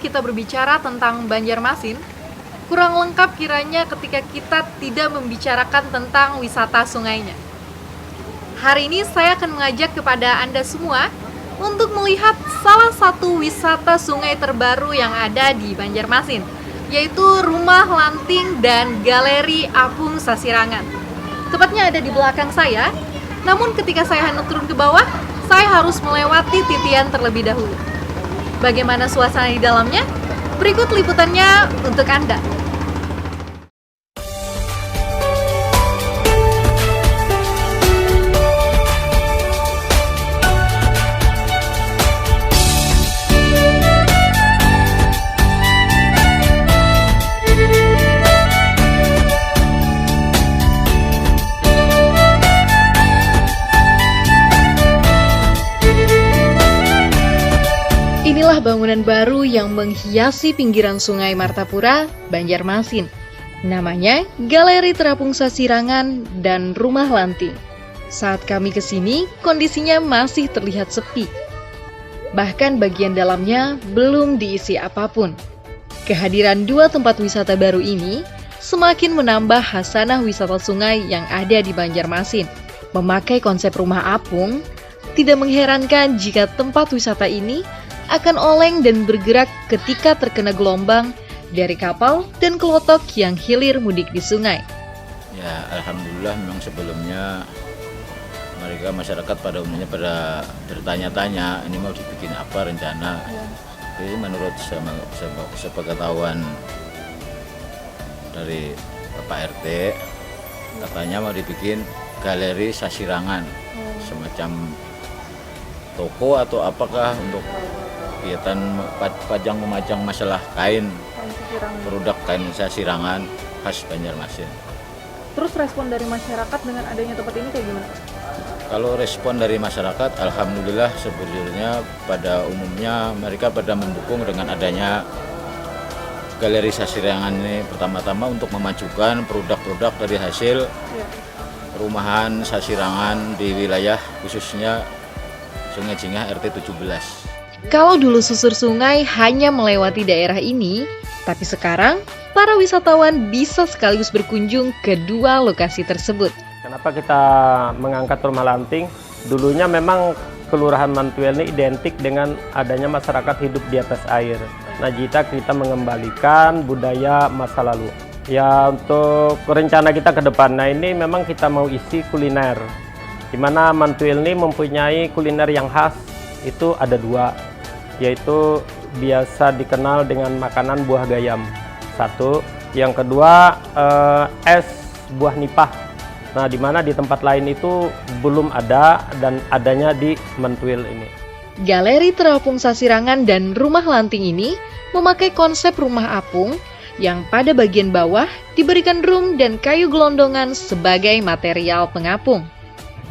kita berbicara tentang Banjarmasin, kurang lengkap kiranya ketika kita tidak membicarakan tentang wisata sungainya. Hari ini saya akan mengajak kepada Anda semua untuk melihat salah satu wisata sungai terbaru yang ada di Banjarmasin, yaitu Rumah Lanting dan Galeri Apung Sasirangan. Tepatnya ada di belakang saya, namun ketika saya hendak turun ke bawah, saya harus melewati titian terlebih dahulu. Bagaimana suasana di dalamnya? Berikut liputannya untuk Anda. Inilah bangunan baru yang menghiasi pinggiran Sungai Martapura, Banjarmasin. Namanya Galeri Terapung Sasirangan dan Rumah Lanting. Saat kami kesini, kondisinya masih terlihat sepi. Bahkan bagian dalamnya belum diisi apapun. Kehadiran dua tempat wisata baru ini semakin menambah hasanah wisata sungai yang ada di Banjarmasin. Memakai konsep rumah apung, tidak mengherankan jika tempat wisata ini akan oleng dan bergerak ketika terkena gelombang dari kapal dan kelotok yang hilir mudik di sungai. Ya, alhamdulillah memang sebelumnya masyarakat pada umumnya pada bertanya-tanya ini mau dibikin apa rencana. Jadi menurut sepengetahuan dari Bapak RT, katanya mau dibikin galeri sasirangan, semacam toko atau apakah untuk kegiatan pajang memajang masalah kain, produk kain sasirangan khas Banjarmasin. Terus respon dari masyarakat dengan adanya tempat ini kayak gimana? Kalau respon dari masyarakat, alhamdulillah sebetulnya pada umumnya mereka pada mendukung dengan adanya galeri sasirangan ini, pertama-tama untuk memajukan produk-produk dari hasil rumahan sasirangan di wilayah khususnya Sungai Jingah RT 17. Kalau dulu susur sungai hanya melewati daerah ini, tapi sekarang para wisatawan bisa sekaligus berkunjung ke dua lokasi tersebut. Kenapa kita mengangkat Rumah Lanting? Dulunya memang Kelurahan Mantuil ini identik dengan adanya masyarakat hidup di atas air. Nah, kita mengembalikan budaya masa lalu. Ya, untuk rencana kita ke depan, nah ini memang kita mau isi kuliner. Di mana Mantuil ini mempunyai kuliner yang khas, itu ada dua, yaitu biasa dikenal dengan makanan buah gayam. Satu, yang kedua es buah nipah. Nah, di mana di tempat lain itu belum ada dan adanya di Mantuil ini. Galeri Terapung Sasirangan dan Rumah Lanting ini memakai konsep rumah apung yang pada bagian bawah diberikan drum dan kayu gelondongan sebagai material pengapung.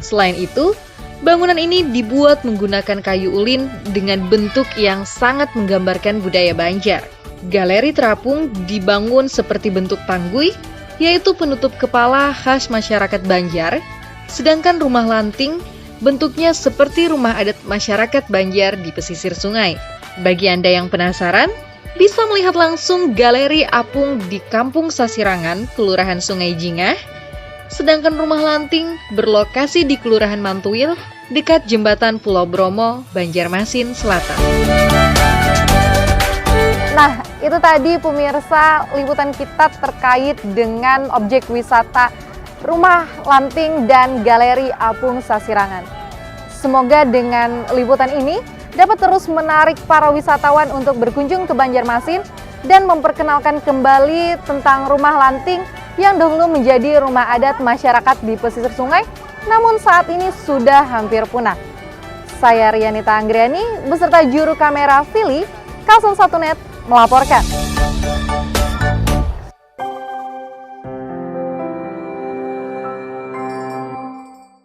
Selain itu, bangunan ini dibuat menggunakan kayu ulin dengan bentuk yang sangat menggambarkan budaya Banjar. Galeri terapung dibangun seperti bentuk tanggui, yaitu penutup kepala khas masyarakat Banjar, sedangkan rumah lanting bentuknya seperti rumah adat masyarakat Banjar di pesisir sungai. Bagi Anda yang penasaran, bisa melihat langsung Galeri Apung di Kampung Sasirangan, Kelurahan Sungai Jingah, sedangkan Rumah Lanting berlokasi di Kelurahan Mantuil, dekat Jembatan Pulau Bromo, Banjarmasin Selatan. Nah, itu tadi pemirsa liputan kita terkait dengan objek wisata Rumah Lanting dan Galeri Apung Sasirangan. Semoga dengan liputan ini dapat terus menarik para wisatawan untuk berkunjung ke Banjarmasin dan memperkenalkan kembali tentang Rumah Lanting yang dahulu menjadi rumah adat masyarakat di pesisir sungai, namun saat ini sudah hampir punah. Saya Rianita Anggriani beserta juru kamera Fili, Kalsel 1net melaporkan.